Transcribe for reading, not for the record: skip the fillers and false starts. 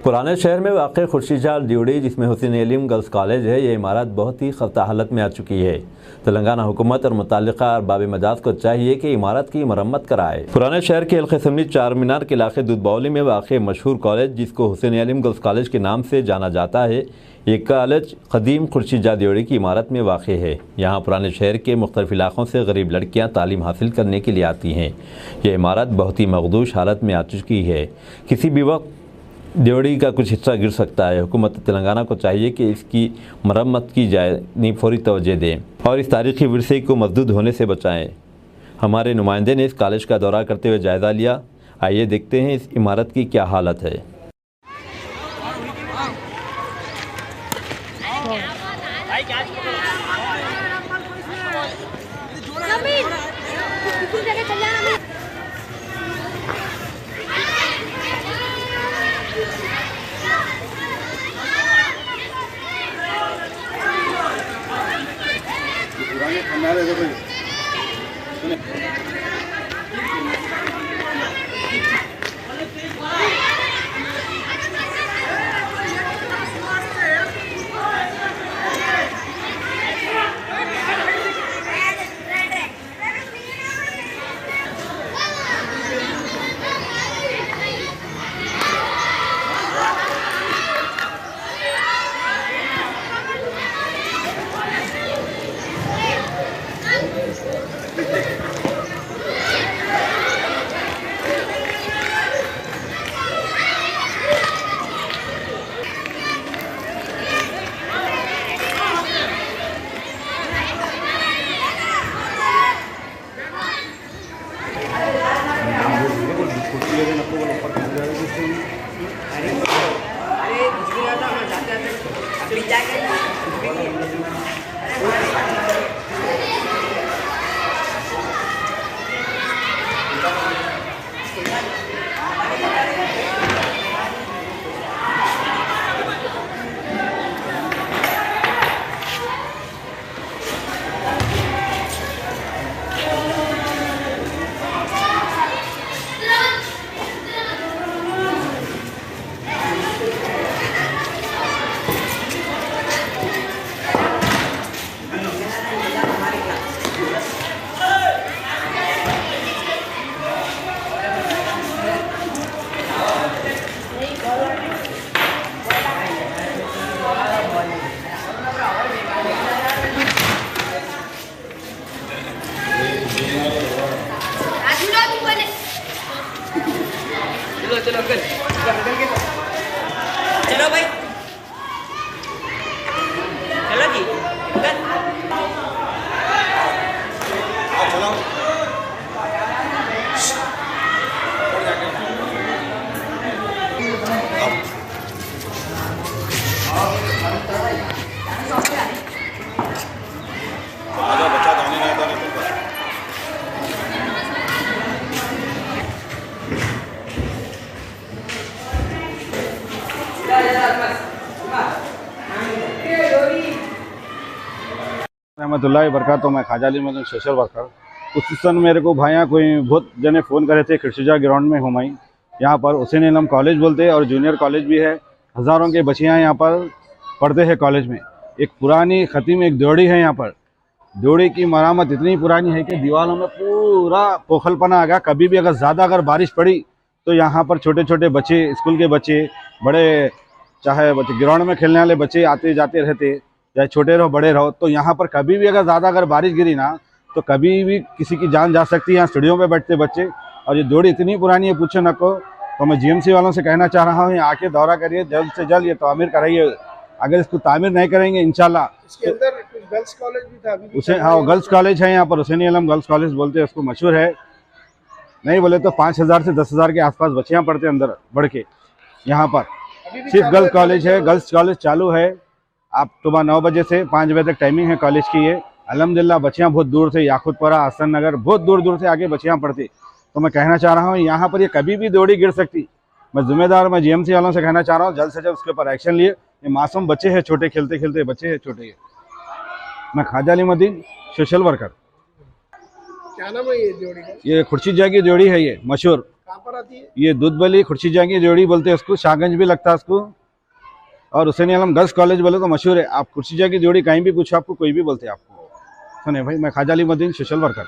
पुराने शहर में वाक़ खुर्शीद ड्यूडी जिसमें हुसैन अलीम गर्ल्स कॉलेज है, ये इमारत बहुत ही खस्ता हालत में आ चुकी है। तेलंगाना हुकूमत और मुताल्लिका अरबाब मजाज को चाहिए कि इमारत की मरम्मत कराए। पुराने शहर के अलखसमनी चार मीनार के इलाके दुधबौली में वाक़ मशहूर कॉलेज जिसको हुसैन अलीम गर्ल्स कॉलेज के नाम से जाना जाता है, ये कॉलेज कदीम खुर्शीद ड्यूडी की इमारत में वाक़ है। यहाँ पुराने शहर के मुख्तलिफ इलाक़ों से गरीब लड़कियाँ तालीम हासिल करने के लिए आती हैं। यह इमारत बहुत ही मखदूश हालत में आ चुकी है, किसी भी वक्त ड्यूडी का कुछ हिस्सा गिर सकता है। हुकूमत तेलंगाना को चाहिए कि इसकी मरम्मत की जाए, नी फौरी तवज्जो दें और इस तारीख़ी विरसे को मजदूद होने से बचाएं। हमारे नुमाइंदे ने इस कॉलेज का दौरा करते हुए जायज़ा लिया। आइए देखते हैं इस इमारत की क्या हालत है। चलो भाई, चलो जी, चलो। बच्चा तो नहीं आता रहमतुल्लाहि बरकातहू। मैं ख्वाजा अली मदन सोशल वर्कर। उस दिन मेरे को भाइयाँ कोई बहुत जने फ़ोन करे थे, खिरशिजा ग्राउंड में हूँ मैं। यहाँ पर हुसैन अलीम कॉलेज बोलते हैं और जूनियर कॉलेज भी है। हज़ारों के बच्चियाँ यहाँ पर पढ़ते हैं कॉलेज में। एक पुरानी ख़तीम एक ड्यूडी है यहाँ पर। ड्यूडी की मरामत इतनी पुरानी है कि दीवारों में पूरा पोखलपना आ गया। कभी भी अगर ज़्यादा अगर बारिश पड़ी तो यहाँ पर छोटे छोटे बच्चे, स्कूल के बच्चे, बड़े चाहे बच्चे ग्राउंड में खेलने वाले बच्चे आते जाते रहते, चाहे छोटे रहो बड़े रहो। तो यहाँ पर कभी भी अगर ज़्यादा अगर बारिश गिरी ना तो कभी भी किसी की जान जा सकती है। यहाँ सीढ़ियों पे बैठते बच्चे, और ये ड्यूडी इतनी पुरानी है पूछो न को। तो मैं जीएमसी वालों से कहना चाह रहा हूँ, यहाँ आके दौरा करिए, जल्द से जल्द ये तामीर कराइए। अगर इसको तामीर नहीं करेंगे इंशाल्लाह। इसके अंदर कुछ गर्ल्स कॉलेज भी था अभी उसे, हाँ गर्ल्स कॉलेज है यहाँ पर, हुसैन अलीम गर्ल्स कॉलेज बोलते हैं उसको, मशहूर है। नहीं बोले तो 5000 से 10,000 के आसपास बच्चियाँ पढ़ते अंदर बढ़ के। यहाँ पर सिर्फ गर्ल्स कॉलेज है, गर्ल्स कॉलेज चालू है। आप सुबह 9 बजे से 5 बजे तक टाइमिंग है कॉलेज की। ये अल्हम्दुलिल्लाह बच्चियाँ बहुत दूर से, याकूतपुरा, हसन नगर, बहुत दूर दूर से आगे बच्चियाँ पढ़ती। तो मैं कहना चाह रहा हूँ यहाँ पर ये कभी भी ड्यूडी गिर सकती। मैं जिम्मेदार, मैं जीएमसी वालों से कहना चाह रहा हूँ जल्द से जल्द उसके ऊपर एक्शन लिए। ये मासूम बच्चे हैं, छोटे खेलते खेलते बच्चे हैं छोटे। मैं ख्वाजा अली मदीन, सोशल वर्कर। क्या नाम है ये जोड़ी का? ये खुर्शीजा की जोड़ी है, ये मशहूर। कहाँ पर आती है? ये दूधबली खुर्शीजा की जोड़ी बोलते हैं उसको, शाहगंज भी लगता है उसको, और हुसैन आलम गर्ल्स कॉलेज बोले तो मशहूर है। आप खुर्शीजा की जोड़ी कहीं भी पूछो, आपको कोई भी बोलते हैं आपको। सुने भाई, मैं ख्वाजा अली मदीन सोशल वर्कर।